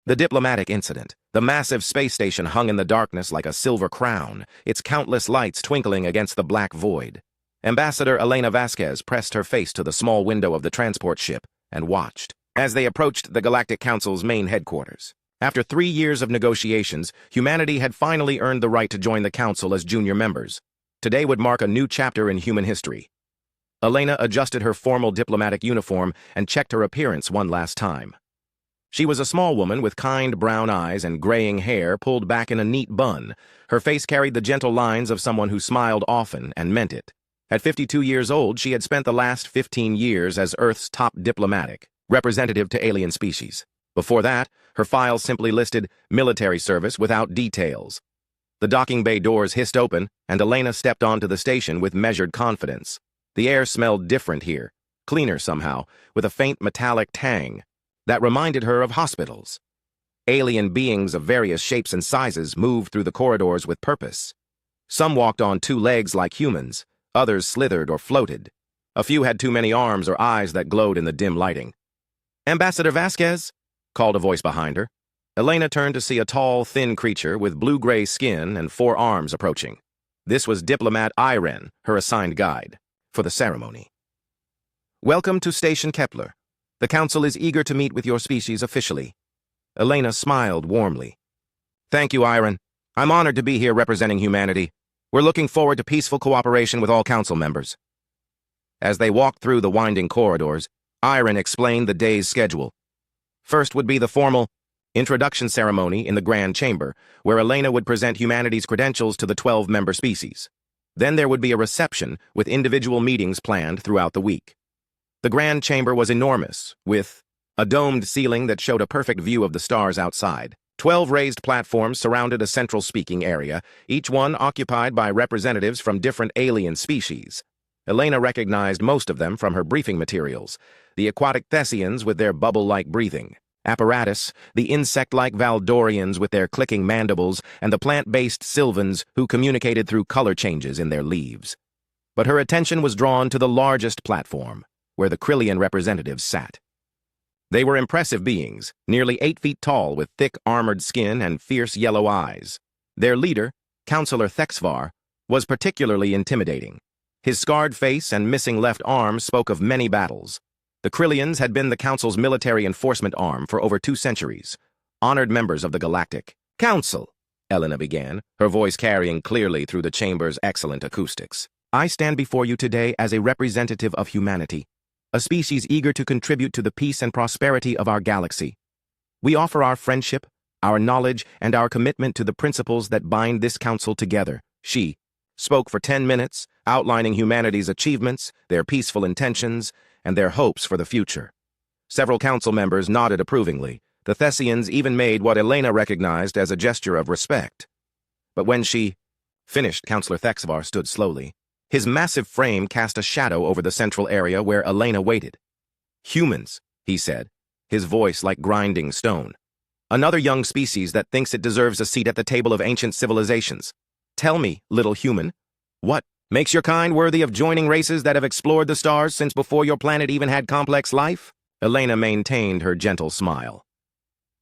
The diplomatic incident. The massive space station hung in the darkness like a silver crown, its countless lights twinkling against the black void. Ambassador Elena Vasquez pressed her face to the small window of the transport ship and watched as they approached the Galactic Council's main headquarters. After 3 years of negotiations, humanity had finally earned the right to join the Council as junior members. Today would mark a new chapter in human history. Elena adjusted her formal diplomatic uniform and checked her appearance one last time. She was a small woman with kind brown eyes and graying hair pulled back in a neat bun. Her face carried the gentle lines of someone who smiled often and meant it. At 52 years old, she had spent the last 15 years as Earth's top diplomatic representative to alien species. Before that, her file simply listed military service without details. The docking bay doors hissed open, and Elena stepped onto the station with measured confidence. The air smelled different here, cleaner somehow, with a faint metallic tang that reminded her of hospitals. Alien beings of various shapes and sizes moved through the corridors with purpose. Some walked on 2 legs like humans, others slithered or floated. A few had too many arms or eyes that glowed in the dim lighting. "Ambassador Vasquez?" called a voice behind her. Elena turned to see a tall, thin creature with blue-gray skin and 4 arms approaching. This was Diplomat Irene, her assigned guide, for the ceremony. "Welcome to Station Kepler. The Council is eager to meet with your species officially." Elena smiled warmly. "Thank you, Irene. I'm honored to be here representing humanity. We're looking forward to peaceful cooperation with all Council members." As they walked through the winding corridors, Irene explained the day's schedule. First would be the formal introduction ceremony in the Grand Chamber, where Elena would present humanity's credentials to the 12-member species. Then there would be a reception with individual meetings planned throughout the week. The Grand Chamber was enormous, with a domed ceiling that showed a perfect view of the stars outside. 12 raised platforms surrounded a central speaking area, each one occupied by representatives from different alien species. Elena recognized most of them from her briefing materials: the aquatic Thessians with their bubble-like breathing apparatus, the insect-like Valdorians with their clicking mandibles, and the plant-based Sylvans who communicated through color changes in their leaves. But her attention was drawn to the largest platform, where the Krillian representatives sat. They were impressive beings, nearly 8 feet tall with thick armored skin and fierce yellow eyes. Their leader, Counselor Thexvar, was particularly intimidating. His scarred face and missing left arm spoke of many battles. The Krillians had been the Council's military enforcement arm for over 2 centuries, honored members of the Galactic Council. Elena began, her voice carrying clearly through the chamber's excellent acoustics. "I stand before you today as a representative of humanity, a species eager to contribute to the peace and prosperity of our galaxy. We offer our friendship, our knowledge, and our commitment to the principles that bind this council together." She spoke for 10 minutes, outlining humanity's achievements, their peaceful intentions, and their hopes for the future. Several council members nodded approvingly. The Thessians even made what Elena recognized as a gesture of respect. But when she finished, Counselor Thexvar stood slowly. His massive frame cast a shadow over the central area where Elena waited. "Humans," he said, his voice like grinding stone. "Another young species that thinks it deserves a seat at the table of ancient civilizations. Tell me, little human, what makes your kind worthy of joining races that have explored the stars since before your planet even had complex life?" Elena maintained her gentle smile.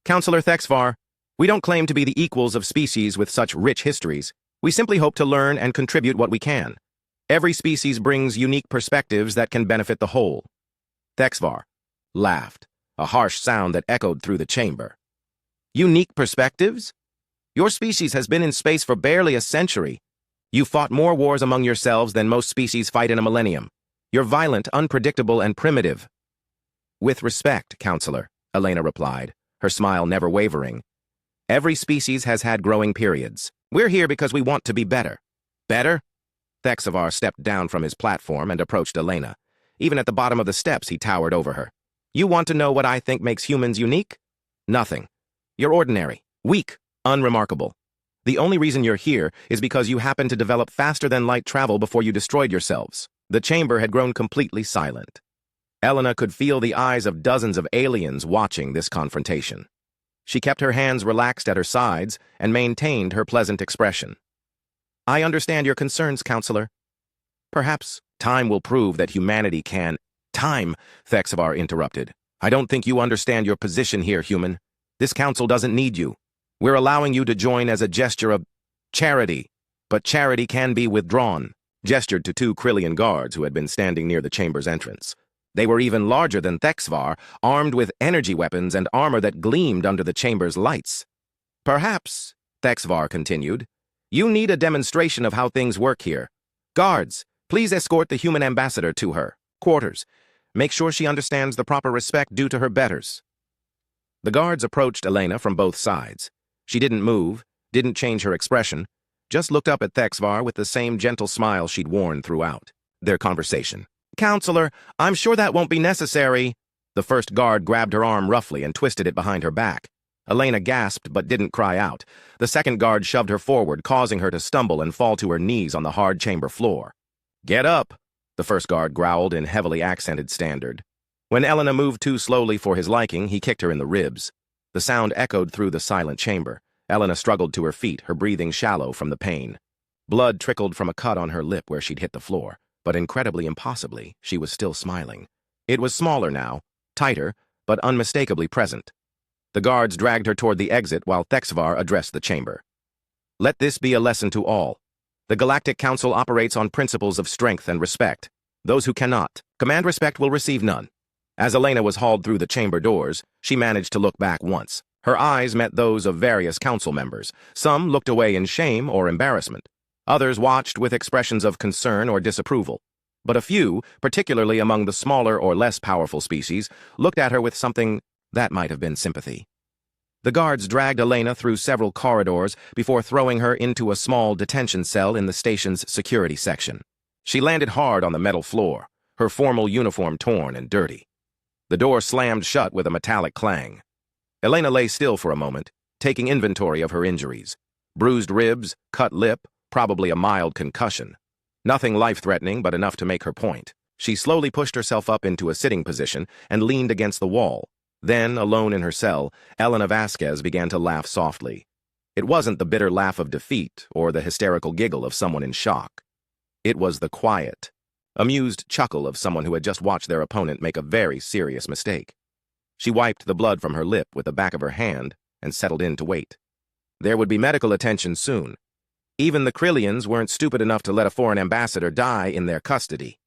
"Counselor Thexvar, we don't claim to be the equals of species with such rich histories. We simply hope to learn and contribute what we can. Every species brings unique perspectives that can benefit the whole." Thexvar laughed, a harsh sound that echoed through the chamber. "Unique perspectives? Your species has been in space for barely a century. You fought more wars among yourselves than most species fight in a millennium. You're violent, unpredictable, and primitive." "With respect, Counselor," Elena replied, her smile never wavering. "Every species has had growing periods. We're here because we want to be better." "Better?" Thexvar stepped down from his platform and approached Elena. Even at the bottom of the steps, he towered over her. "You want to know what I think makes humans unique? Nothing. You're ordinary, weak, unremarkable. The only reason you're here is because you happened to develop faster-than-light travel before you destroyed yourselves." The chamber had grown completely silent. Elena could feel the eyes of dozens of aliens watching this confrontation. She kept her hands relaxed at her sides and maintained her pleasant expression. "I understand your concerns, Counselor. Perhaps time will prove that humanity can—" "Time," Thexvar interrupted. "I don't think you understand your position here, human. This council doesn't need you. We're allowing you to join as a gesture of charity, but charity can be withdrawn," gestured to two Krillian guards who had been standing near the chamber's entrance. They were even larger than Thexvar, armed with energy weapons and armor that gleamed under the chamber's lights. "Perhaps," Thexvar continued, "you need a demonstration of how things work here. Guards, please escort the human ambassador to her quarters. Make sure she understands the proper respect due to her betters." The guards approached Elena from both sides. She didn't move, didn't change her expression, just looked up at Thexvar with the same gentle smile she'd worn throughout their conversation. "Counselor, I'm sure that won't be necessary." The first guard grabbed her arm roughly and twisted it behind her back. Elena gasped but didn't cry out. The second guard shoved her forward, causing her to stumble and fall to her knees on the hard chamber floor. "Get up," the first guard growled in heavily accented standard. When Elena moved too slowly for his liking, he kicked her in the ribs. The sound echoed through the silent chamber. Elena struggled to her feet, her breathing shallow from the pain. Blood trickled from a cut on her lip where she'd hit the floor, but incredibly impossibly, she was still smiling. It was smaller now, tighter, but unmistakably present. The guards dragged her toward the exit while Thexvar addressed the chamber. "Let this be a lesson to all. The Galactic Council operates on principles of strength and respect. Those who cannot command respect will receive none." As Elena was hauled through the chamber doors, she managed to look back once. Her eyes met those of various council members. Some looked away in shame or embarrassment. Others watched with expressions of concern or disapproval. But a few, particularly among the smaller or less powerful species, looked at her with something that might have been sympathy. The guards dragged Elena through several corridors before throwing her into a small detention cell in the station's security section. She landed hard on the metal floor, her formal uniform torn and dirty. The door slammed shut with a metallic clang. Elena lay still for a moment, taking inventory of her injuries. Bruised ribs, cut lip, probably a mild concussion. Nothing life-threatening, but enough to make her point. She slowly pushed herself up into a sitting position and leaned against the wall. Then, alone in her cell, Elena Vasquez began to laugh softly. It wasn't the bitter laugh of defeat or the hysterical giggle of someone in shock. It was the quiet, amused chuckle of someone who had just watched their opponent make a very serious mistake. She wiped the blood from her lip with the back of her hand and settled in to wait. There would be medical attention soon. Even the Krillians weren't stupid enough to let a foreign ambassador die in their custody.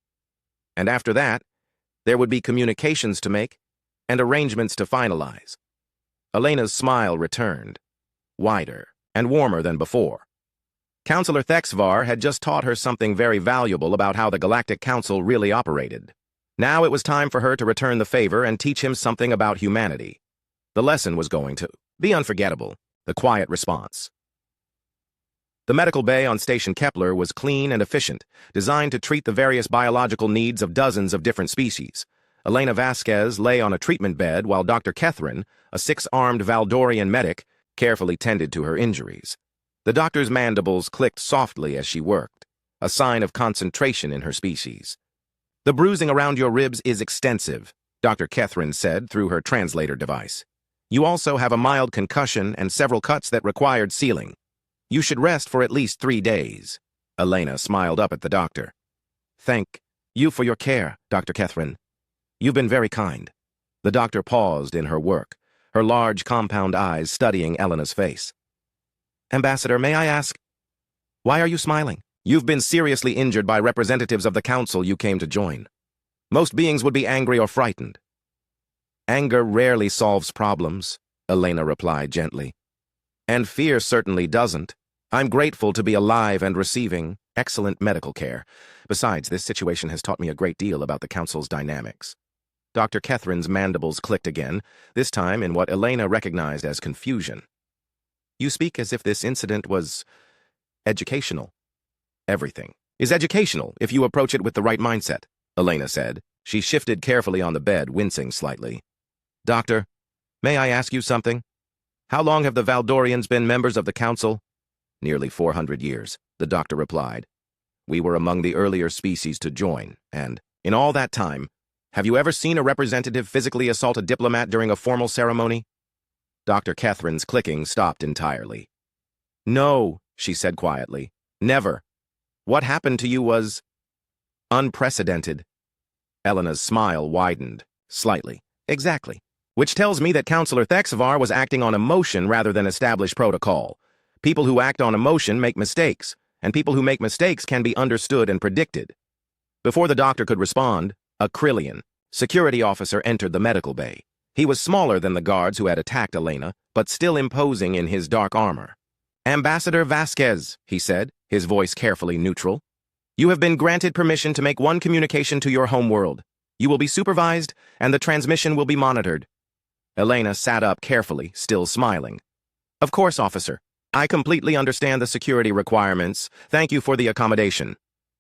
And after that, there would be communications to make and arrangements to finalize. Elena's smile returned, wider and warmer than before. Counselor Thexvar had just taught her something very valuable about how the Galactic Council really operated. Now it was time for her to return the favor and teach him something about humanity. The lesson was going to be unforgettable, the quiet response. The medical bay on Station Kepler was clean and efficient, designed to treat the various biological needs of dozens of different species. Elena Vasquez lay on a treatment bed while Dr. Catherine, a six-armed Valdorian medic, carefully tended to her injuries. The doctor's mandibles clicked softly as she worked, a sign of concentration in her species. "The bruising around your ribs is extensive," Dr. Catherine said through her translator device. "You also have a mild concussion and several cuts that required sealing. You should rest for at least 3 days." Elena smiled up at the doctor. "Thank you for your care, Dr. Catherine. You've been very kind." The doctor paused in her work, her large compound eyes studying Elena's face. "Ambassador, may I ask, why are you smiling? You've been seriously injured by representatives of the council you came to join. Most beings would be angry or frightened." "Anger rarely solves problems," Elena replied gently. "And fear certainly doesn't. I'm grateful to be alive and receiving excellent medical care. Besides, this situation has taught me a great deal about the council's dynamics." Dr. Catherine's mandibles clicked again, this time in what Elena recognized as confusion. "You speak as if this incident was educational." "Everything is educational if you approach it with the right mindset," Elena said. She shifted carefully on the bed, wincing slightly. "Doctor, may I ask you something? How long have the Valdorians been members of the council?" "Nearly 400 years, the doctor replied. "We were among the earlier species to join, and, in all that time, have you ever seen a representative physically assault a diplomat during a formal ceremony?" Dr. Catherine's clicking stopped entirely. "No," she said quietly. "Never. What happened to you was unprecedented." Elena's smile widened, slightly. "Exactly. which tells me that Counselor Thexvar was acting on emotion rather than established protocol. People who act on emotion make mistakes, and people who make mistakes can be understood and predicted. Before the doctor could respond, a Krillian security officer entered the medical bay. He was smaller than the guards who had attacked Elena, but still imposing in his dark armor. "Ambassador Vasquez," he said, his voice carefully neutral. "You have been granted permission to make one communication to your homeworld. You will be supervised, and the transmission will be monitored." Elena sat up carefully, still smiling. "Of course, officer. I completely understand the security requirements. Thank you for the accommodation."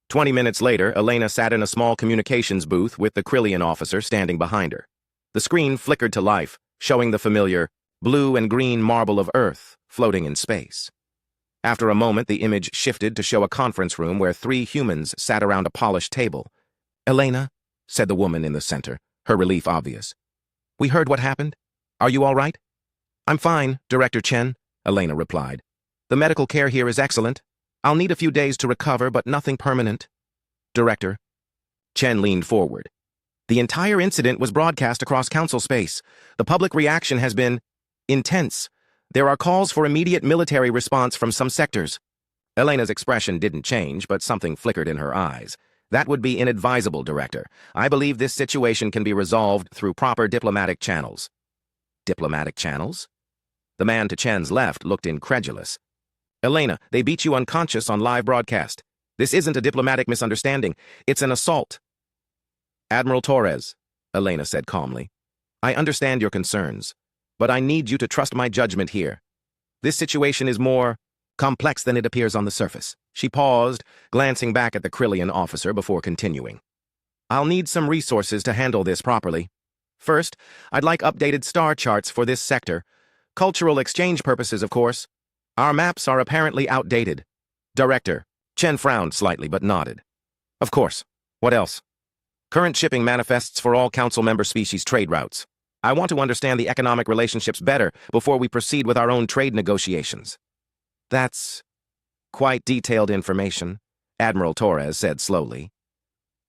20 minutes later, Elena sat in a small communications booth with the Krillian officer standing behind her. The screen flickered to life, showing the familiar blue and green marble of Earth floating in space. After a moment, the image shifted to show a conference room where 3 humans sat around a polished table. "Elena," said the woman in the center, her relief obvious. "We heard what happened. Are you all right?" "I'm fine, Director Chen," Elena replied. "The medical care here is excellent. I'll need a few days to recover, but nothing permanent." "Director." Chen leaned forward. "The entire incident was broadcast across Council space. The public reaction has been intense. There are calls for immediate military response from some sectors." Elena's expression didn't change, but something flickered in her eyes. "That would be inadvisable, Director. I believe this situation can be resolved through proper diplomatic channels." "Diplomatic channels?" The man to Chen's left looked incredulous. "Elena, they beat you unconscious on live broadcast. This isn't a diplomatic misunderstanding. It's an assault." "Admiral Torres," Elena said calmly, "I understand your concerns, but I need you to trust my judgment here. This situation is more complex than it appears on the surface." She paused, glancing back at the Krillian officer before continuing. "I'll need some resources to handle this properly. First, I'd like updated star charts for this sector. Cultural exchange purposes, of course. Our maps are apparently outdated." "Director." Chen frowned slightly but nodded. "Of course. What else?" "Current shipping manifests for all Council member species trade routes. I want to understand the economic relationships better before we proceed with our own trade negotiations." "That's quite detailed information," Admiral Torres said slowly.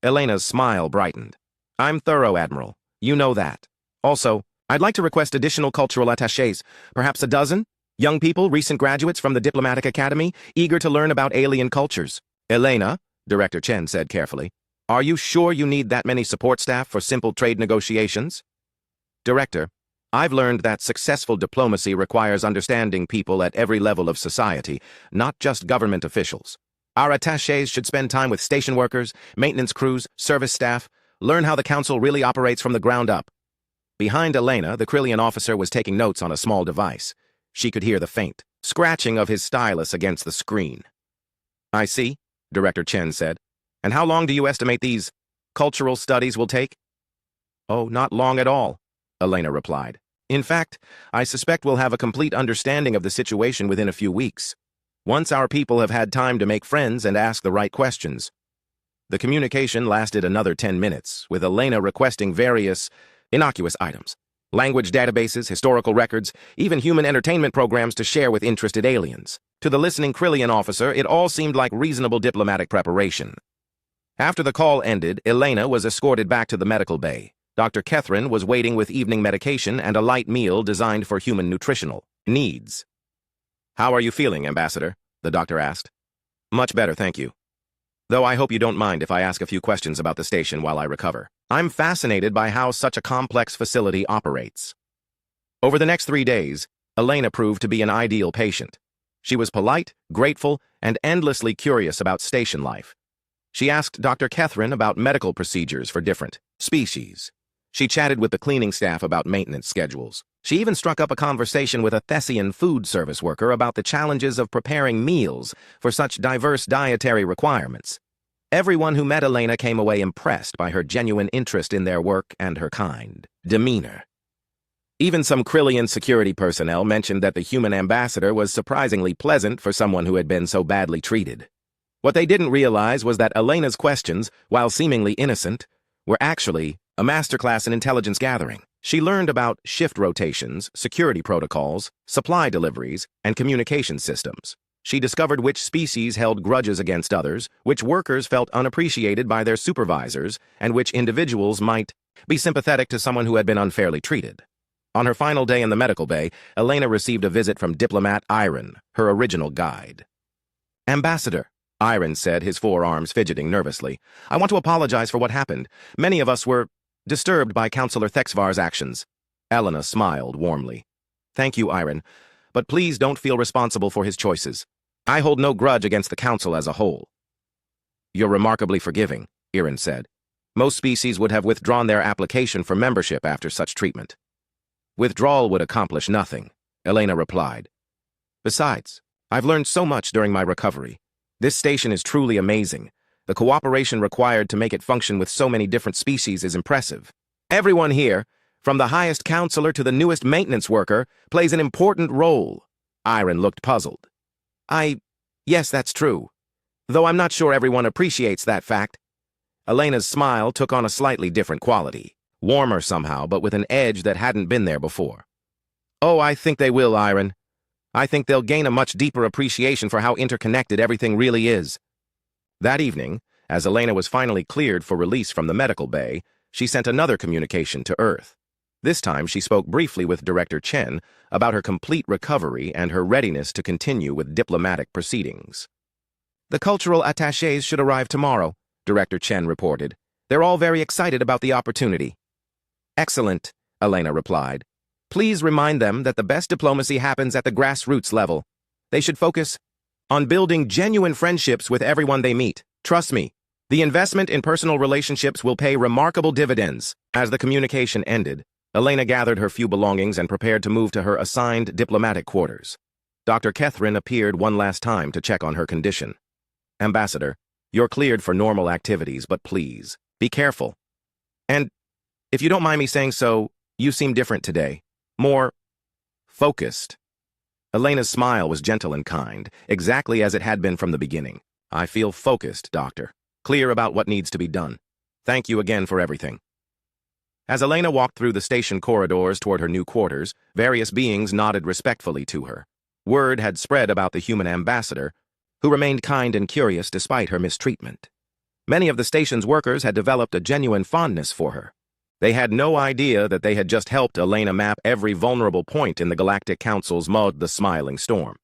Elena's smile brightened. "I'm thorough, Admiral. You know that. Also, I'd like to request additional cultural attachés, perhaps a dozen? Young people, recent graduates from the Diplomatic Academy, eager to learn about alien cultures." "Elena," Director Chen said carefully, "are you sure you need that many support staff for simple trade negotiations?" "Director, I've learned that successful diplomacy requires understanding people at every level of society, not just government officials. Our attachés should spend time with station workers, maintenance crews, service staff, learn how the Council really operates from the ground up." Behind Elena, the Krillian officer was taking notes on a small device. She could hear the faint scratching of his stylus against the screen. "I see," Director Chen said. "And how long do you estimate these cultural studies will take?" "Oh, not long at all," Elena replied. "In fact, I suspect we'll have a complete understanding of the situation within a few weeks, once our people have had time to make friends and ask the right questions." The communication lasted another 10 minutes, with Elena requesting various innocuous items. Language databases, historical records, even human entertainment programs to share with interested aliens. To the listening Krillian officer, it all seemed like reasonable diplomatic preparation. After the call ended, Elena was escorted back to the medical bay. Dr. Catherine was waiting with evening medication and a light meal designed for human nutritional needs. "How are you feeling, Ambassador?" the doctor asked. "Much better, thank you. Though I hope you don't mind if I ask a few questions about the station while I recover. I'm fascinated by how such a complex facility operates." Over the next 3 days, Elena proved to be an ideal patient. She was polite, grateful, and endlessly curious about station life. She asked Dr. Catherine about medical procedures for different species. She chatted with the cleaning staff about maintenance schedules. She even struck up a conversation with a Thessian food service worker about the challenges of preparing meals for such diverse dietary requirements. Everyone who met Elena came away impressed by her genuine interest in their work and her kind demeanor. Even some Krillian security personnel mentioned that the human ambassador was surprisingly pleasant for someone who had been so badly treated. What they didn't realize was that Elena's questions, while seemingly innocent, were actually a masterclass in intelligence gathering. She learned about shift rotations, security protocols, supply deliveries, and communication systems. She discovered which species held grudges against others, which workers felt unappreciated by their supervisors, and which individuals might be sympathetic to someone who had been unfairly treated. On her final day in the medical bay, Elena received a visit from Diplomat Iron, her original guide. "Ambassador," Iron said, his forearms fidgeting nervously, "I want to apologize for what happened. Many of us were disturbed by Counselor Thexvar's actions." Elena smiled warmly. "Thank you, Iron, but please don't feel responsible for his choices. I hold no grudge against the Council as a whole." "You're remarkably forgiving," Iron said. "Most species would have withdrawn their application for membership after such treatment." "Withdrawal would accomplish nothing," Elena replied. "Besides, I've learned so much during my recovery. This station is truly amazing. The cooperation required to make it function with so many different species is impressive. Everyone here, from the highest counselor to the newest maintenance worker, plays an important role." Iron looked puzzled. Yes, that's true. Though I'm not sure everyone appreciates that fact." Elena's smile took on a slightly different quality. Warmer somehow, but with an edge that hadn't been there before. "Oh, I think they will, Iron. I think they'll gain a much deeper appreciation for how interconnected everything really is." That evening, as Elena was finally cleared for release from the medical bay, she sent another communication to Earth. This time, she spoke briefly with Director Chen about her complete recovery and her readiness to continue with diplomatic proceedings. "The cultural attachés should arrive tomorrow," Director Chen reported. "They're all very excited about the opportunity." "Excellent," Elena replied. "Please remind them that the best diplomacy happens at the grassroots level. They should focus on building genuine friendships with everyone they meet. Trust me, the investment in personal relationships will pay remarkable dividends." As the communication ended, Elena gathered her few belongings and prepared to move to her assigned diplomatic quarters. Dr. Catherine appeared one last time to check on her condition. "Ambassador, you're cleared for normal activities, but please, be careful. And, if you don't mind me saying so, you seem different today. More focused." Elena's smile was gentle and kind, exactly as it had been from the beginning. "I feel focused, Doctor. Clear about what needs to be done. Thank you again for everything." As Elena walked through the station corridors toward her new quarters, various beings nodded respectfully to her. Word had spread about the human ambassador, who remained kind and curious despite her mistreatment. Many of the station's workers had developed a genuine fondness for her. They had no idea that they had just helped Elena map every vulnerable point in the Galactic Council's mud the smiling storm.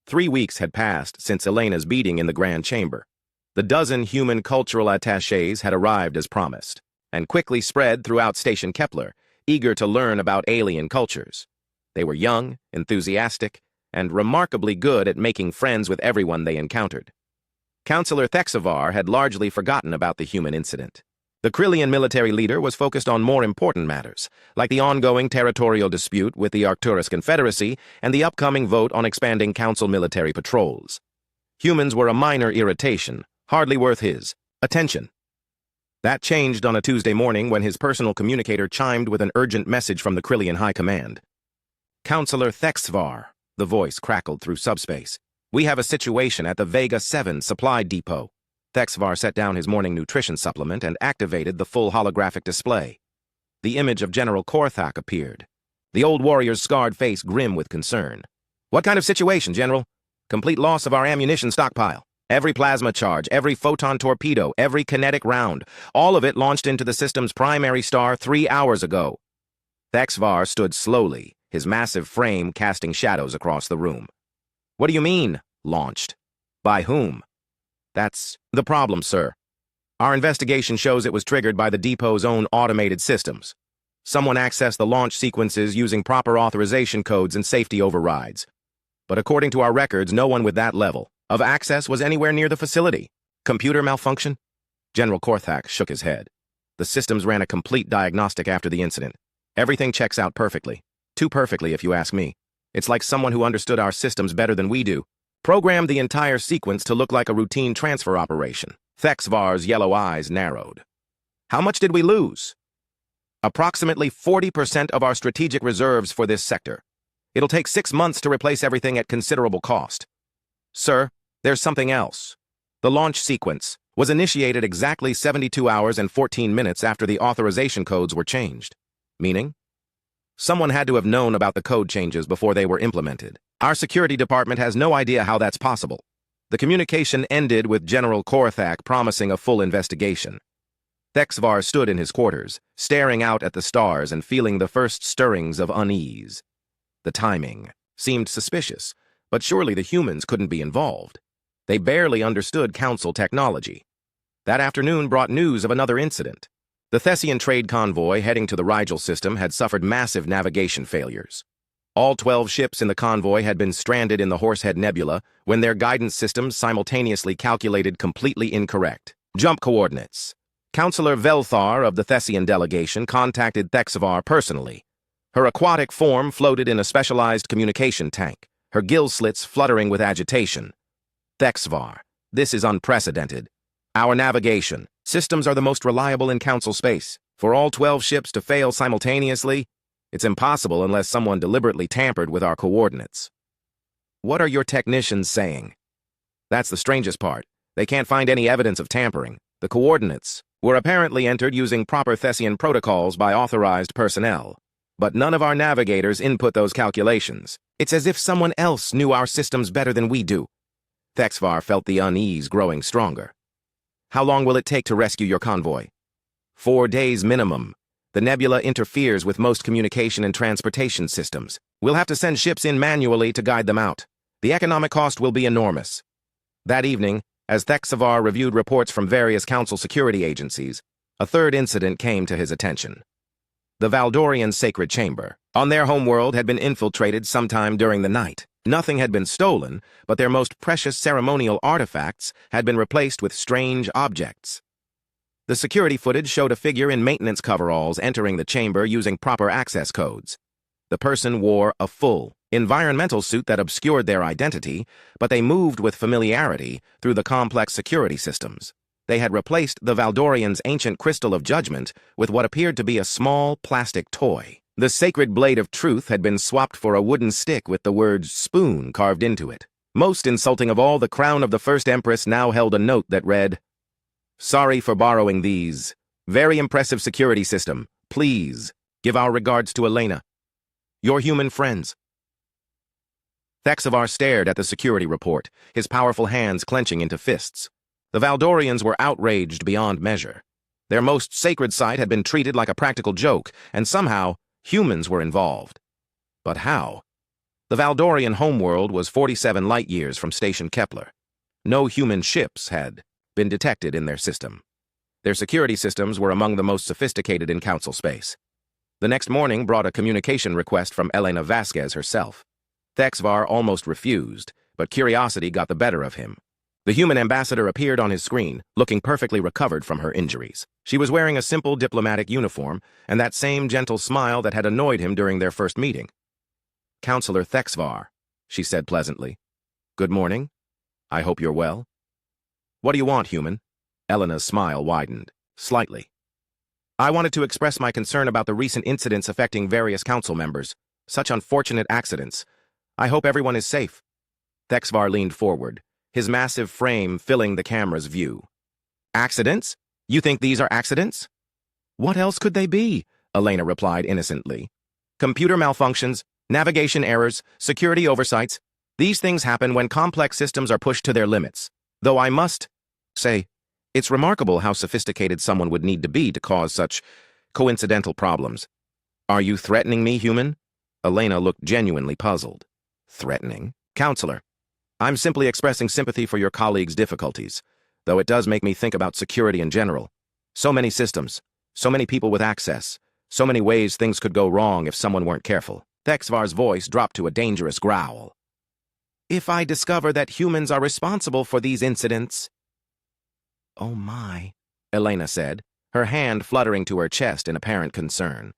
3 weeks had passed since Elena's beating in the Grand Chamber. The dozen human cultural attachés had arrived as promised, and quickly spread throughout Station Kepler, eager to learn about alien cultures. They were young, enthusiastic, and remarkably good at making friends with everyone they encountered. Counselor Thexvar had largely forgotten about the human incident. The Krillian military leader was focused on more important matters, like the ongoing territorial dispute with the Arcturus Confederacy and the upcoming vote on expanding Council military patrols. Humans were a minor irritation, hardly worth his attention. That changed on a Tuesday morning when his personal communicator chimed with an urgent message from the Krillian High Command. "Counselor Thexvar," the voice crackled through subspace. "We have a situation at the Vega 7 supply depot." Thexvar set down his morning nutrition supplement and activated the full holographic display. The image of General Korthak appeared, the old warrior's scarred face grim with concern. "What kind of situation, General?" "Complete loss of our ammunition stockpile. Every plasma charge, every photon torpedo, every kinetic round, all of it launched into the system's primary star 3 hours ago." Thexvar stood slowly, his massive frame casting shadows across the room. "What do you mean, launched? By whom?" "That's the problem, sir. Our investigation shows it was triggered by the depot's own automated systems. Someone accessed the launch sequences using proper authorization codes and safety overrides. But according to our records, no one with that level of access was anywhere near the facility. Computer malfunction?" General Korthak shook his head. "The systems ran a complete diagnostic after the incident. Everything checks out perfectly. Too perfectly, if you ask me. It's like someone who understood our systems better than we do programmed the entire sequence to look like a routine transfer operation." Thexvar's yellow eyes narrowed. "How much did we lose?" "Approximately 40% of our strategic reserves for this sector. It'll take 6 months to replace everything at considerable cost." "Sir, there's something else. The launch sequence was initiated exactly 72 hours and 14 minutes after the authorization codes were changed." "Meaning?" "Someone had to have known about the code changes before they were implemented. Our security department has no idea how that's possible." The communication ended with General Korthak promising a full investigation. Thexvar stood in his quarters, staring out at the stars and feeling the first stirrings of unease. The timing seemed suspicious, but surely the humans couldn't be involved. They barely understood Council technology. That afternoon brought news of another incident. The Thessian trade convoy heading to the Rigel system had suffered massive navigation failures. All 12 ships in the convoy had been stranded in the Horsehead Nebula when their guidance systems simultaneously calculated completely incorrect jump coordinates. Councillor Velthar of the Thessian delegation contacted Thexvar personally. Her aquatic form floated in a specialized communication tank, her gill slits fluttering with agitation. Thexvar, this is unprecedented. Our navigation systems are the most reliable in Council space. For all 12 ships to fail simultaneously, it's impossible unless someone deliberately tampered with our coordinates. What are your technicians saying? That's the strangest part. They can't find any evidence of tampering. The coordinates were apparently entered using proper Thessian protocols by authorized personnel. But none of our navigators input those calculations. It's as if someone else knew our systems better than we do. Thexvar felt the unease growing stronger. How long will it take to rescue your convoy? 4 days minimum. The nebula interferes with most communication and transportation systems. We'll have to send ships in manually to guide them out. The economic cost will be enormous. That evening, as Thexvar reviewed reports from various Council security agencies, a third incident came to his attention. The Valdorian Sacred Chamber on their homeworld had been infiltrated sometime during the night. Nothing had been stolen, but their most precious ceremonial artifacts had been replaced with strange objects. The security footage showed a figure in maintenance coveralls entering the chamber using proper access codes. The person wore a full, environmental suit that obscured their identity, but they moved with familiarity through the complex security systems. They had replaced the Valdorian's ancient crystal of judgment with what appeared to be a small plastic toy. The sacred blade of truth had been swapped for a wooden stick with the word spoon carved into it. Most insulting of all, the crown of the first empress now held a note that read, "Sorry for borrowing these. Very impressive security system. Please, give our regards to Elena. Your human friends." Thexvar stared at the security report, his powerful hands clenching into fists. The Valdorians were outraged beyond measure. Their most sacred site had been treated like a practical joke, and somehow, humans were involved. But how? The Valdorian homeworld was 47 light-years from Station Kepler. No human ships had been detected in their system. Their security systems were among the most sophisticated in Council space. The next morning brought a communication request from Elena Vasquez herself. Thexvar almost refused, but curiosity got the better of him. The human ambassador appeared on his screen, looking perfectly recovered from her injuries. She was wearing a simple diplomatic uniform and that same gentle smile that had annoyed him during their first meeting. "Councillor Thexvar," she said pleasantly. "Good morning. I hope you're well." "What do you want, human?" Elena's smile widened, slightly. "I wanted to express my concern about the recent incidents affecting various council members. Such unfortunate accidents. I hope everyone is safe." Thexvar leaned forward, his massive frame filling the camera's view. "Accidents? You think these are accidents?" "What else could they be?" Elena replied innocently. "Computer malfunctions, navigation errors, security oversights. These things happen when complex systems are pushed to their limits. Though I must say, it's remarkable how sophisticated someone would need to be to cause such coincidental problems." "Are you threatening me, human?" Elena looked genuinely puzzled. "Threatening? Counselor, I'm simply expressing sympathy for your colleagues' difficulties, though it does make me think about security in general. So many systems, so many people with access, so many ways things could go wrong if someone weren't careful." Thexvar's voice dropped to a dangerous growl. "If I discover that humans are responsible for these incidents—" "Oh my," Elena said, her hand fluttering to her chest in apparent concern.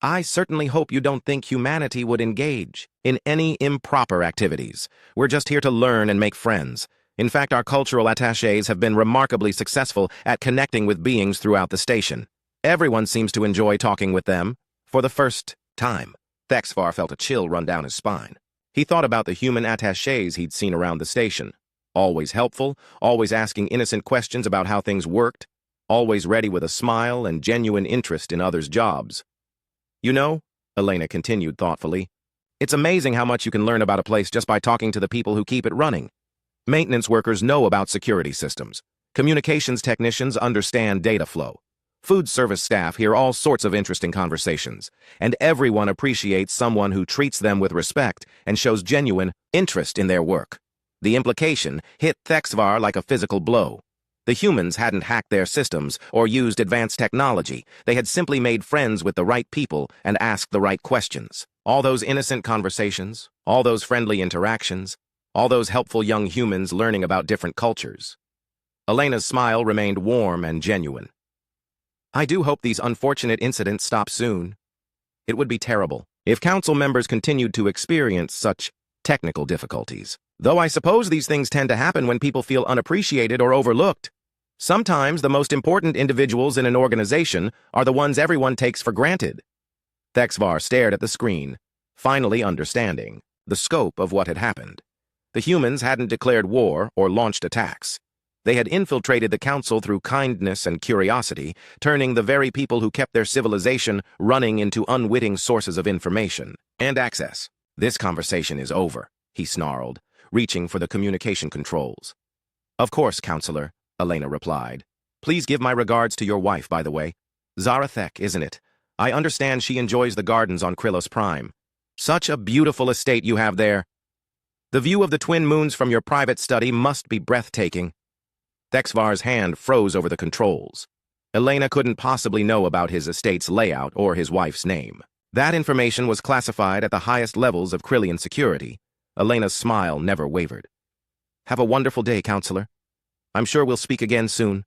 "I certainly hope you don't think humanity would engage in any improper activities. We're just here to learn and make friends. In fact, our cultural attachés have been remarkably successful at connecting with beings throughout the station. Everyone seems to enjoy talking with them for the first time." Thexvar felt a chill run down his spine. He thought about the human attachés he'd seen around the station. Always helpful, always asking innocent questions about how things worked, always ready with a smile and genuine interest in others' jobs. "You know," Elena continued thoughtfully, "it's amazing how much you can learn about a place just by talking to the people who keep it running. Maintenance workers know about security systems. Communications technicians understand data flow. Food service staff hear all sorts of interesting conversations, and everyone appreciates someone who treats them with respect and shows genuine interest in their work. The implication hit Thexvar like a physical blow. The humans hadn't hacked their systems or used advanced technology. They had simply made friends with the right people and asked the right questions. All those innocent conversations, all those friendly interactions, all those helpful young humans learning about different cultures. Elena's smile remained warm and genuine. I do hope these unfortunate incidents stop soon. It would be terrible if council members continued to experience such technical difficulties. Though I suppose these things tend to happen when people feel unappreciated or overlooked. Sometimes the most important individuals in an organization are the ones everyone takes for granted. Thexvar stared at the screen, finally understanding the scope of what had happened. The humans hadn't declared war or launched attacks. They had infiltrated the council through kindness and curiosity, turning the very people who kept their civilization running into unwitting sources of information and access. This conversation is over, he snarled, reaching for the communication controls. Of course, Counselor, Elena replied. Please give my regards to your wife, by the way. Zarathek, isn't it? I understand she enjoys the gardens on Krylos Prime. Such a beautiful estate you have there. The view of the twin moons from your private study must be breathtaking. Thexvar's hand froze over the controls. Elena couldn't possibly know about his estate's layout or his wife's name. That information was classified at the highest levels of Kryllian security. Elena's smile never wavered. Have a wonderful day, Counselor. I'm sure we'll speak again soon.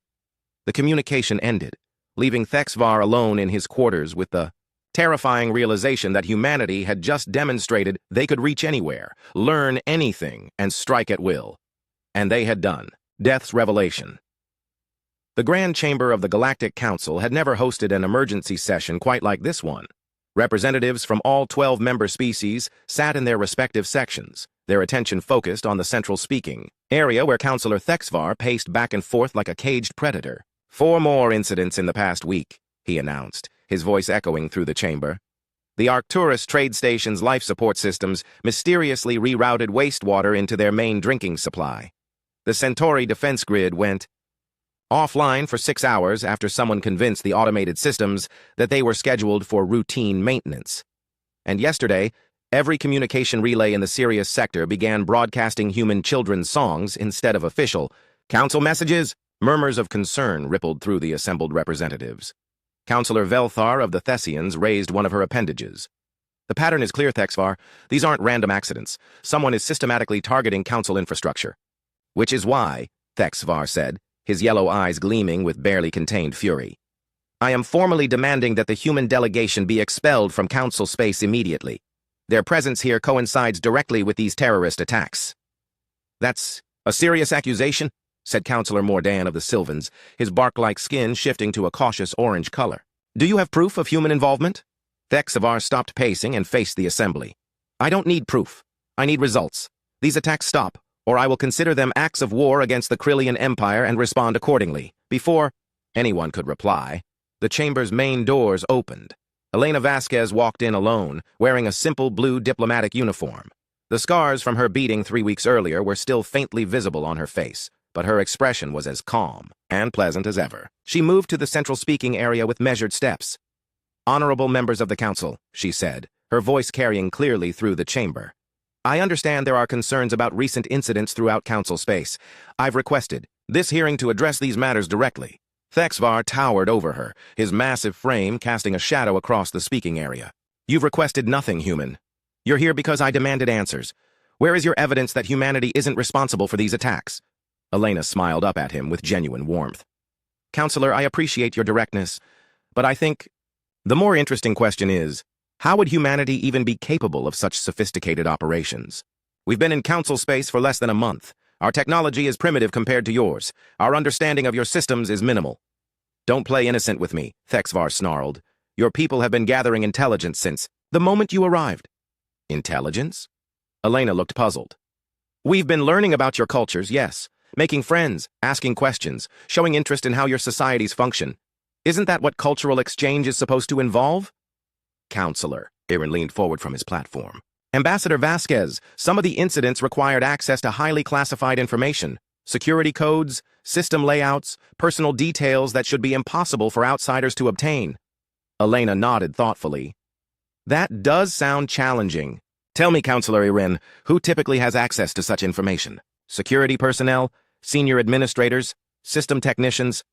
The communication ended, leaving Thexvar alone in his quarters with the terrifying realization that humanity had just demonstrated they could reach anywhere, learn anything, and strike at will. And they had done. Death's revelation. The Grand Chamber of the Galactic Council had never hosted an emergency session quite like this one. Representatives from all 12 member species sat in their respective sections, their attention focused on the central speaking area where Counselor Thexvar paced back and forth like a caged predator. 4 more incidents in the past week, he announced, his voice echoing through the chamber. The Arcturus trade station's life support systems mysteriously rerouted wastewater into their main drinking supply. The Centauri defense grid went offline for 6 hours after someone convinced the automated systems that they were scheduled for routine maintenance. And yesterday, every communication relay in the Sirius sector began broadcasting human children's songs instead of official council messages. Murmurs of concern rippled through the assembled representatives. Counselor Velthar of the Thessians raised one of her appendages. The pattern is clear, Thexvar. These aren't random accidents. Someone is systematically targeting council infrastructure. Which is why, Thexvar said, his yellow eyes gleaming with barely contained fury. I am formally demanding that the human delegation be expelled from council space immediately. Their presence here coincides directly with these terrorist attacks. That's a serious accusation, said Counselor Mordan of the Sylvans, his bark-like skin shifting to a cautious orange color. Do you have proof of human involvement? Thexvar stopped pacing and faced the assembly. I don't need proof. I need results. These attacks stop, or I will consider them acts of war against the Kryllian Empire and respond accordingly. Before anyone could reply, the chamber's main doors opened. Elena Vasquez walked in alone, wearing a simple blue diplomatic uniform. The scars from her beating 3 weeks earlier were still faintly visible on her face, but her expression was as calm and pleasant as ever. She moved to the central speaking area with measured steps. Honorable members of the council, she said, her voice carrying clearly through the chamber. I understand there are concerns about recent incidents throughout council space. I've requested this hearing to address these matters directly. Thexvar towered over her, his massive frame casting a shadow across the speaking area. You've requested nothing, human. You're here because I demanded answers. Where is your evidence that humanity isn't responsible for these attacks? Elena smiled up at him with genuine warmth. Counselor, I appreciate your directness, but I think the more interesting question is, how would humanity even be capable of such sophisticated operations? We've been in council space for less than a month. Our technology is primitive compared to yours. Our understanding of your systems is minimal. Don't play innocent with me, Thexvar snarled. Your people have been gathering intelligence since the moment you arrived. Intelligence? Elena looked puzzled. We've been learning about your cultures, yes. Making friends, asking questions, showing interest in how your societies function. Isn't that what cultural exchange is supposed to involve? Counselor, Aaron leaned forward from his platform. Ambassador Vasquez, some of the incidents required access to highly classified information. Security codes, system layouts, personal details that should be impossible for outsiders to obtain. Elena nodded thoughtfully. That does sound challenging. Tell me, Counselor Irin, who typically has access to such information? Security personnel, senior administrators, system technicians?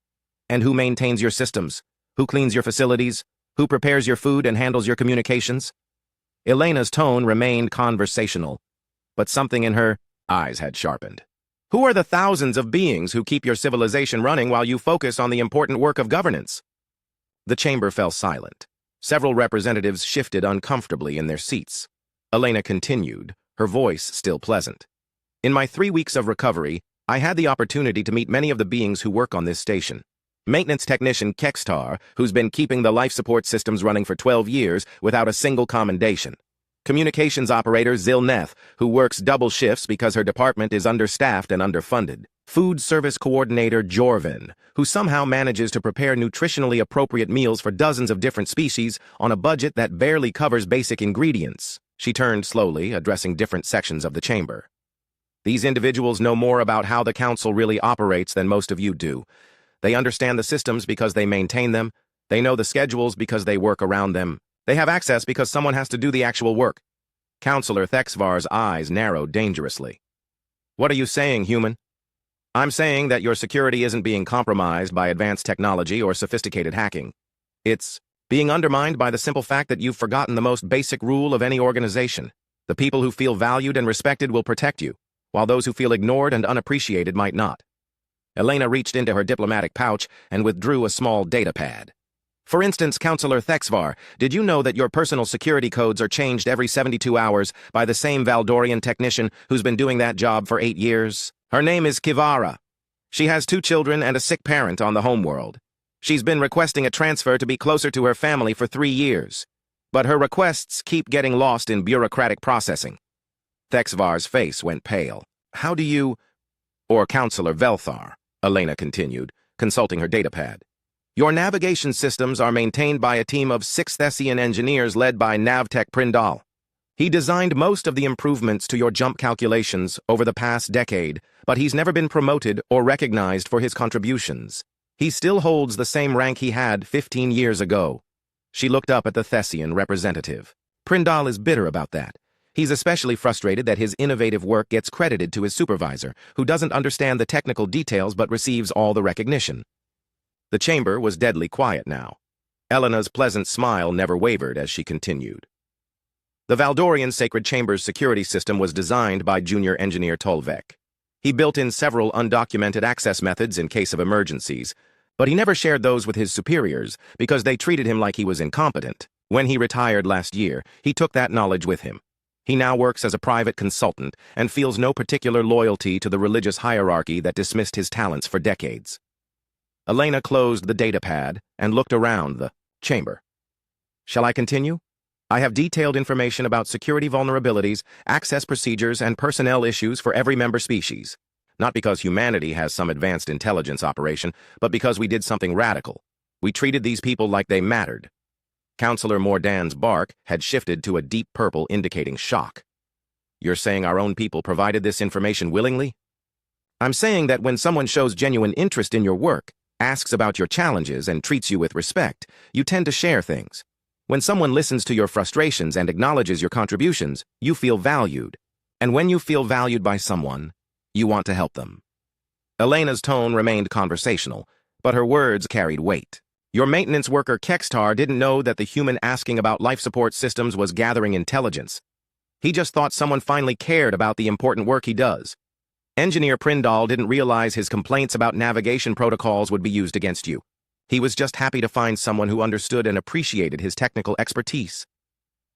And who maintains your systems? Who cleans your facilities? Who prepares your food and handles your communications? Elena's tone remained conversational, but something in her eyes had sharpened. Who are the thousands of beings who keep your civilization running while you focus on the important work of governance? The chamber fell silent. Several representatives shifted uncomfortably in their seats. Elena continued, her voice still pleasant. In my 3 weeks of recovery, I had the opportunity to meet many of the beings who work on this station. Maintenance technician Kextar, who's been keeping the life support systems running for 12 years without a single commendation. Communications operator Zilneth, who works double shifts because her department is understaffed and underfunded. Food service coordinator Jorvin, who somehow manages to prepare nutritionally appropriate meals for dozens of different species on a budget that barely covers basic ingredients. She turned slowly, addressing different sections of the chamber. These individuals know more about how the council really operates than most of you do. They understand the systems because they maintain them. They know the schedules because they work around them. They have access because someone has to do the actual work. Counselor Thexvar's eyes narrowed dangerously. What are you saying, human? I'm saying that your security isn't being compromised by advanced technology or sophisticated hacking. It's being undermined by the simple fact that you've forgotten the most basic rule of any organization. The people who feel valued and respected will protect you, while those who feel ignored and unappreciated might not. Elena reached into her diplomatic pouch and withdrew a small data pad. For instance, Counselor Thexvar, did you know that your personal security codes are changed every 72 hours by the same Valdorian technician who's been doing that job for 8 years? Her name is Kivara. She has 2 children and a sick parent on the homeworld. She's been requesting a transfer to be closer to her family for 3 years, but her requests keep getting lost in bureaucratic processing. Thexvar's face went pale. How do you... Or Counselor Velthar, Elena continued, consulting her datapad. Your navigation systems are maintained by a team of 6 Thessian engineers led by Navtech Prindal. He designed most of the improvements to your jump calculations over the past decade, but he's never been promoted or recognized for his contributions. He still holds the same rank he had 15 years ago. She looked up at the Thessian representative. Prindal is bitter about that. He's especially frustrated that his innovative work gets credited to his supervisor, who doesn't understand the technical details but receives all the recognition. The chamber was deadly quiet now. Elena's pleasant smile never wavered as she continued. The Valdorian Sacred Chamber's security system was designed by junior engineer Tolvek. He built in several undocumented access methods in case of emergencies, but he never shared those with his superiors because they treated him like he was incompetent. When he retired last year, he took that knowledge with him. He now works as a private consultant and feels no particular loyalty to the religious hierarchy that dismissed his talents for decades. Elena closed the datapad and looked around the chamber. Shall I continue? I have detailed information about security vulnerabilities, access procedures, and personnel issues for every member species. Not because humanity has some advanced intelligence operation, but because we did something radical. We treated these people like they mattered. Counselor Mordan's bark had shifted to a deep purple indicating shock. You're saying our own people provided this information willingly? I'm saying that when someone shows genuine interest in your work, asks about your challenges, and treats you with respect, you tend to share things. When someone listens to your frustrations and acknowledges your contributions, you feel valued. And when you feel valued by someone, you want to help them. Elena's tone remained conversational, but her words carried weight. Your maintenance worker Kextar didn't know that the human asking about life support systems was gathering intelligence. He just thought someone finally cared about the important work he does. Engineer Prindal didn't realize his complaints about navigation protocols would be used against you. He was just happy to find someone who understood and appreciated his technical expertise.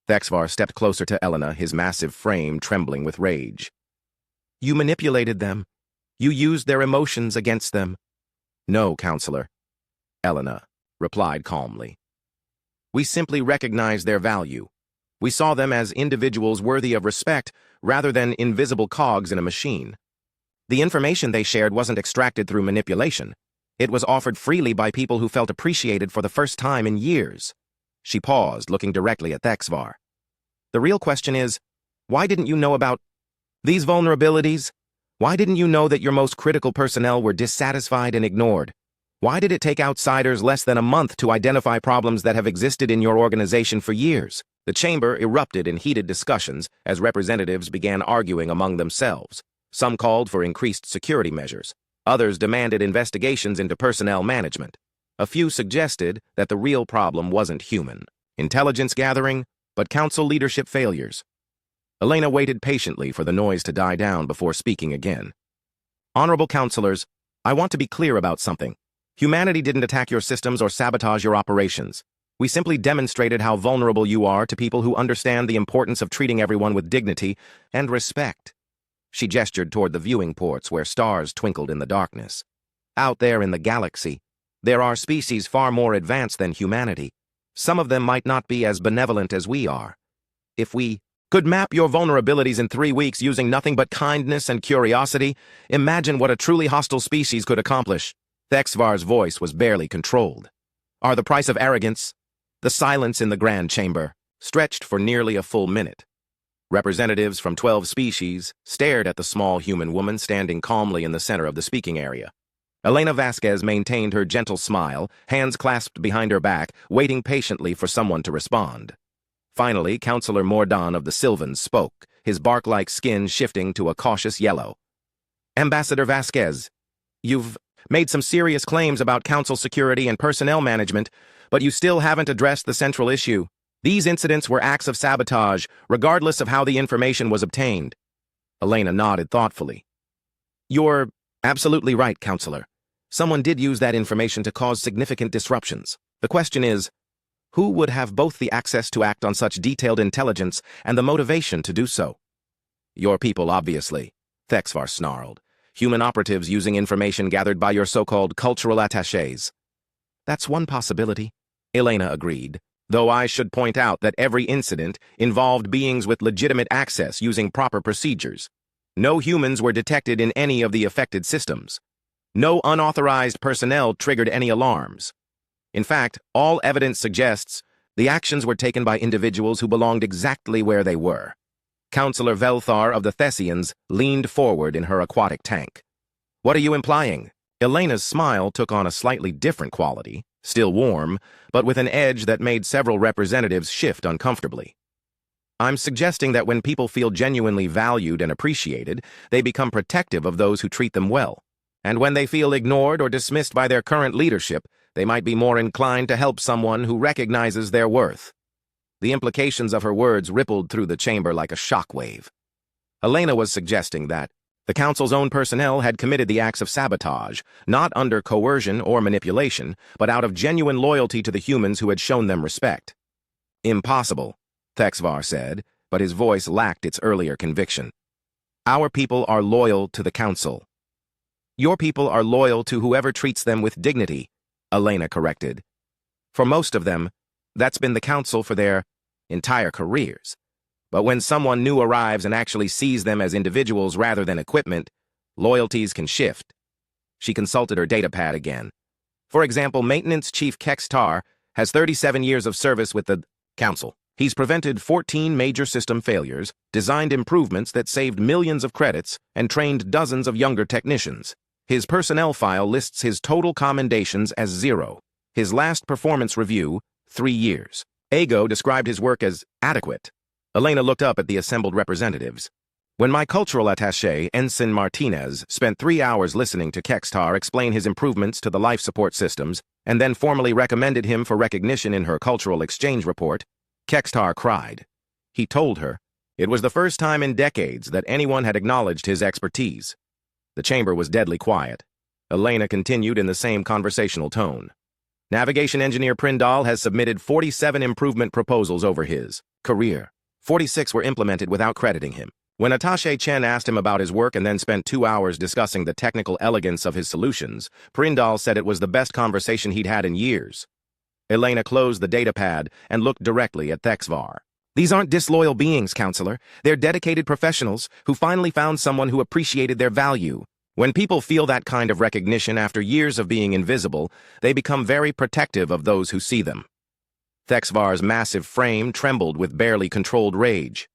Thexvar stepped closer to Elena, his massive frame trembling with rage. You manipulated them. You used their emotions against them. No, Counselor. Elena replied calmly. We simply recognized their value. We saw them as individuals worthy of respect rather than invisible cogs in a machine. The information they shared wasn't extracted through manipulation. It was offered freely by people who felt appreciated for the first time in years. She paused, looking directly at Thexvar. The real question is, why didn't you know about these vulnerabilities? Why didn't you know that your most critical personnel were dissatisfied and ignored? Why did it take outsiders less than a month to identify problems that have existed in your organization for years? The chamber erupted in heated discussions as representatives began arguing among themselves. Some called for increased security measures. Others demanded investigations into personnel management. A few suggested that the real problem wasn't human intelligence gathering, but council leadership failures. Elena waited patiently for the noise to die down before speaking again. Honorable councilors, I want to be clear about something. Humanity didn't attack your systems or sabotage your operations. We simply demonstrated how vulnerable you are to people who understand the importance of treating everyone with dignity and respect. She gestured toward the viewing ports where stars twinkled in the darkness. Out there in the galaxy, there are species far more advanced than humanity. Some of them might not be as benevolent as we are. If we could map your vulnerabilities in 3 weeks using nothing but kindness and curiosity, imagine what a truly hostile species could accomplish. Thexvar's voice was barely controlled. Are the price of arrogance? The silence in the Grand Chamber stretched for nearly a full minute. Representatives from 12 species stared at the small human woman standing calmly in the center of the speaking area. Elena Vasquez maintained her gentle smile, hands clasped behind her back, waiting patiently for someone to respond. Finally, Councillor Mordaunt of the Sylvans spoke, his bark-like skin shifting to a cautious yellow. Ambassador Vasquez, you've made some serious claims about council security and personnel management, but you still haven't addressed the central issue. These incidents were acts of sabotage, regardless of how the information was obtained. Elena nodded thoughtfully. You're absolutely right, Counselor. Someone did use that information to cause significant disruptions. The question is, who would have both the access to act on such detailed intelligence and the motivation to do so? Your people, obviously, Thexvar snarled. Human operatives using information gathered by your so-called cultural attachés. That's one possibility, Elena agreed, though I should point out that every incident involved beings with legitimate access using proper procedures. No humans were detected in any of the affected systems. No unauthorized personnel triggered any alarms. In fact, all evidence suggests the actions were taken by individuals who belonged exactly where they were. Councillor Velthar of the Thessians leaned forward in her aquatic tank. What are you implying? Elena's smile took on a slightly different quality, still warm, but with an edge that made several representatives shift uncomfortably. I'm suggesting that when people feel genuinely valued and appreciated, they become protective of those who treat them well. And when they feel ignored or dismissed by their current leadership, they might be more inclined to help someone who recognizes their worth. The implications of her words rippled through the chamber like a shockwave. Elena was suggesting that the council's own personnel had committed the acts of sabotage, not under coercion or manipulation, but out of genuine loyalty to the humans who had shown them respect. Impossible, Thexvar said, but his voice lacked its earlier conviction. Our people are loyal to the council. Your people are loyal to whoever treats them with dignity, Elena corrected. For most of them, that's been the council for their entire careers. But when someone new arrives and actually sees them as individuals rather than equipment, loyalties can shift. She consulted her datapad again. For example, Maintenance Chief Kextar has 37 years of service with the council. He's prevented 14 major system failures, designed improvements that saved millions of credits, and trained dozens of younger technicians. His personnel file lists his total commendations as 0. His last performance review, 3 years. Ego described his work as adequate. Elena looked up at the assembled representatives. When my cultural attaché, Ensign Martinez, spent 3 hours listening to Kextar explain his improvements to the life support systems, and then formally recommended him for recognition in her cultural exchange report, Kextar cried. He told her it was the first time in decades that anyone had acknowledged his expertise. The chamber was deadly quiet. Elena continued in the same conversational tone. Navigation engineer Prindal has submitted 47 improvement proposals over his career. 46 were implemented without crediting him. When Attaché Chen asked him about his work and then spent 2 hours discussing the technical elegance of his solutions, Prindal said it was the best conversation he'd had in years. Elena closed the datapad and looked directly at Thexvar. These aren't disloyal beings, Counselor. They're dedicated professionals who finally found someone who appreciated their value. When people feel that kind of recognition after years of being invisible, they become very protective of those who see them. Thexvar's massive frame trembled with barely controlled rage.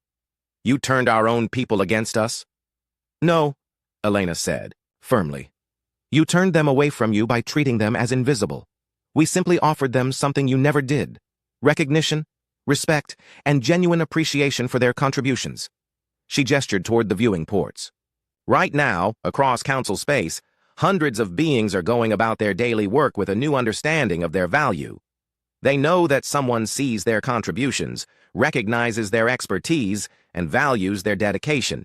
You turned our own people against us? No, Elena said, firmly. You turned them away from you by treating them as invisible. We simply offered them something you never did: recognition, respect, and genuine appreciation for their contributions. She gestured toward the viewing ports. Right now, across Council space, hundreds of beings are going about their daily work with a new understanding of their value. They know that someone sees their contributions, recognizes their expertise, and values their dedication.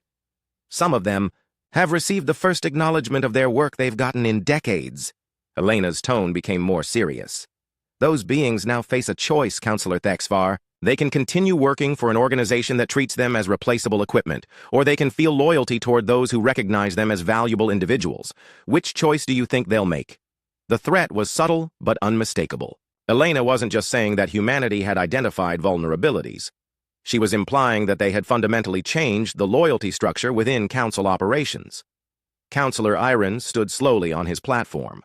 Some of them have received the first acknowledgement of their work they've gotten in decades. Elena's tone became more serious. Those beings now face a choice, Counselor Thexvar. They can continue working for an organization that treats them as replaceable equipment, or they can feel loyalty toward those who recognize them as valuable individuals. Which choice do you think they'll make? The threat was subtle but unmistakable. Elena wasn't just saying that humanity had identified vulnerabilities. She was implying that they had fundamentally changed the loyalty structure within Council operations. Counselor Iron stood slowly on his platform.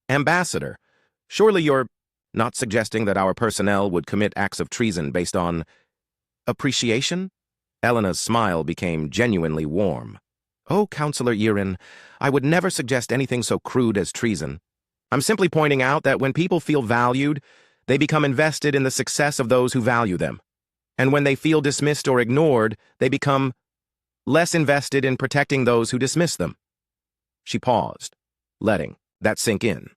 Ambassador, surely you're not suggesting that our personnel would commit acts of treason based on appreciation? Elena's smile became genuinely warm. Oh, Counselor Iron, I would never suggest anything so crude as treason. I'm simply pointing out that when people feel valued, they become invested in the success of those who value them. And when they feel dismissed or ignored, they become less invested in protecting those who dismiss them. She paused, letting that sink in.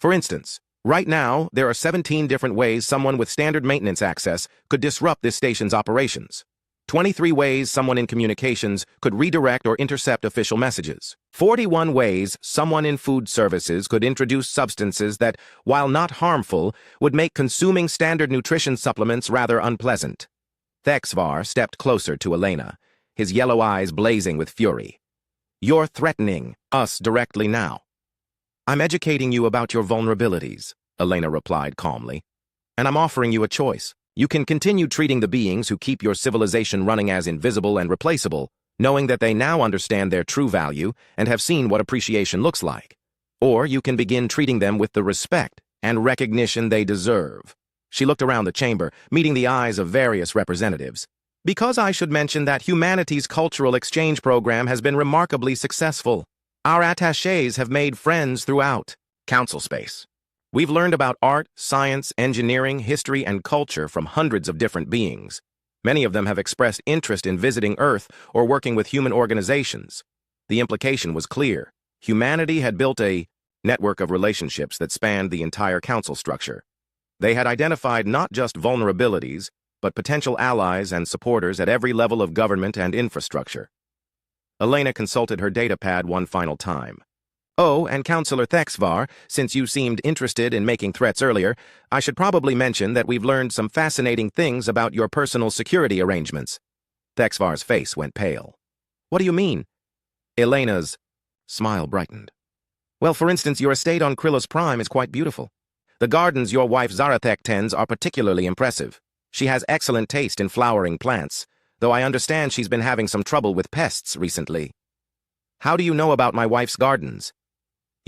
For instance, right now, there are 17 different ways someone with standard maintenance access could disrupt this station's operations. 23 ways someone in communications could redirect or intercept official messages. 41 ways someone in food services could introduce substances that, while not harmful, would make consuming standard nutrition supplements rather unpleasant. Thexvar stepped closer to Elena, his yellow eyes blazing with fury. You're threatening us directly now. I'm educating you about your vulnerabilities, Elena replied calmly. And I'm offering you a choice. You can continue treating the beings who keep your civilization running as invisible and replaceable, knowing that they now understand their true value and have seen what appreciation looks like. Or you can begin treating them with the respect and recognition they deserve. She looked around the chamber, meeting the eyes of various representatives. Because I should mention that humanity's cultural exchange program has been remarkably successful. Our attachés have made friends throughout Council space. We've learned about art, science, engineering, history, and culture from hundreds of different beings. Many of them have expressed interest in visiting Earth or working with human organizations. The implication was clear. Humanity had built a network of relationships that spanned the entire Council structure. They had identified not just vulnerabilities, but potential allies and supporters at every level of government and infrastructure. Elena consulted her datapad one final time. Oh, and Counselor Thexvar, since you seemed interested in making threats earlier, I should probably mention that we've learned some fascinating things about your personal security arrangements. Thexvar's face went pale. What do you mean? Elena's smile brightened. Well, for instance, your estate on Krillos Prime is quite beautiful. The gardens your wife Zarathek tends are particularly impressive. She has excellent taste in flowering plants, though I understand she's been having some trouble with pests recently. How do you know about my wife's gardens?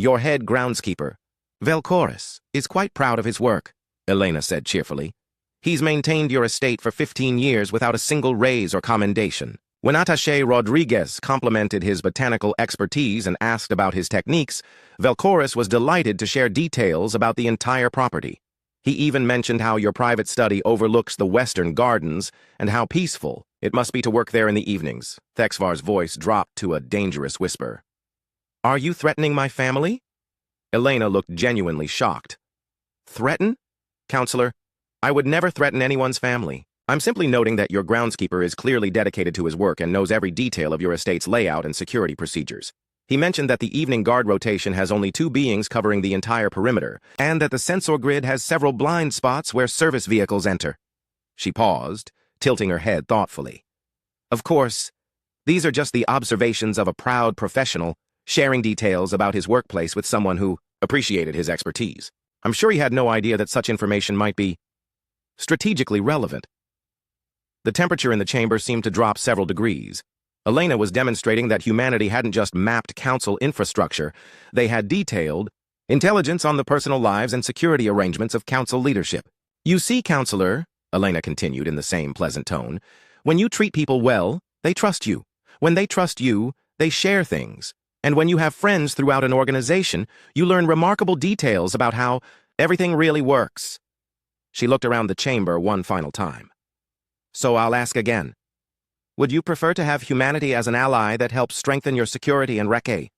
Your head groundskeeper, Velkoris, is quite proud of his work, Elena said cheerfully. He's maintained your estate for 15 years without a single raise or commendation. When Attaché Rodriguez complimented his botanical expertise and asked about his techniques, Velkoris was delighted to share details about the entire property. He even mentioned how your private study overlooks the western gardens and how peaceful it must be to work there in the evenings. Thexvar's voice dropped to a dangerous whisper. Are you threatening my family? Elena looked genuinely shocked. Threaten? Counselor, I would never threaten anyone's family. I'm simply noting that your groundskeeper is clearly dedicated to his work and knows every detail of your estate's layout and security procedures. He mentioned that the evening guard rotation has only 2 beings covering the entire perimeter, and that the sensor grid has several blind spots where service vehicles enter. She paused, tilting her head thoughtfully. Of course, these are just the observations of a proud professional, sharing details about his workplace with someone who appreciated his expertise. I'm sure he had no idea that such information might be strategically relevant. The temperature in the chamber seemed to drop several degrees. Elena was demonstrating that humanity hadn't just mapped Council infrastructure, they had detailed intelligence on the personal lives and security arrangements of Council leadership. You see, Counselor, Elena continued in the same pleasant tone, when you treat people well, they trust you. When they trust you, They share things. And when you have friends throughout an organization, you learn remarkable details about how everything really works. She looked around the chamber one final time. So I'll ask again. Would you prefer to have humanity as an ally that helps strengthen your security and Recce,